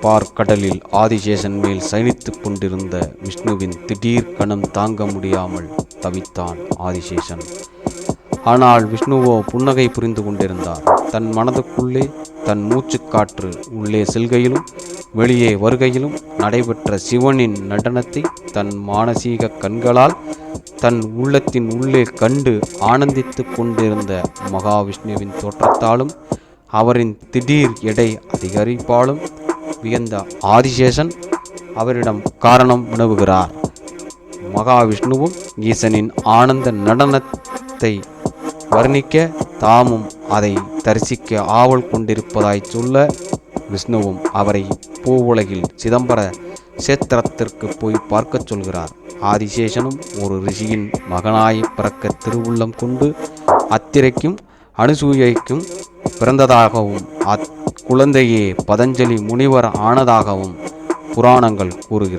பார்க்கடலில் ஆதிசேஷன் மேல் சயனித்துக் கொண்டிருந்த விஷ்ணுவின் திடீர் கணம் தாங்க முடியாமல் தவித்தான் ஆதிசேஷன். ஆனால் விஷ்ணுவோ புன்னகை புரிந்து கொண்டிருந்தார். தன் மனதுக்குள்ளே தன் மூச்சுக்காற்று உள்ளே செல்கையிலும் வெளியே வருகையிலும் நடைபெற்ற சிவனின் நடனத்தை தன் மானசீக கண்களால் தன் உள்ளத்தின் உள்ளே கண்டு ஆனந்தித்து கொண்டிருந்த மகாவிஷ்ணுவின் தோற்றத்தாலும் அவரின் திடீர் எடை அதிகரிப்பாலும் வியந்த ஆதிசேஷன் அவரிடம் காரணம் வினவுகிறார். மகாவிஷ்ணுவும் ஈசனின் ஆனந்த நடனத்தை வர்ணிக்க தாமும் அதை தரிசிக்க ஆவல் கொண்டிருப்பதாய் சொல்ல விஷ்ணுவும் அவரை பூவுலகில் சிதம்பர சேத்திரத்திற்கு போய் பார்க்கச் சொல்கிறார். ஆதிசேஷனும் ஒரு ரிஷியின் மகனாய் பிறக்க திருவுள்ளம் கொண்டு அத்திரைக்கும் அனுசூயைக்கும் பிறந்ததாகவும் அக்குழந்தையே பதஞ்சலி முனிவர் ஆனதாகவும் புராணங்கள் கூறுகிறது.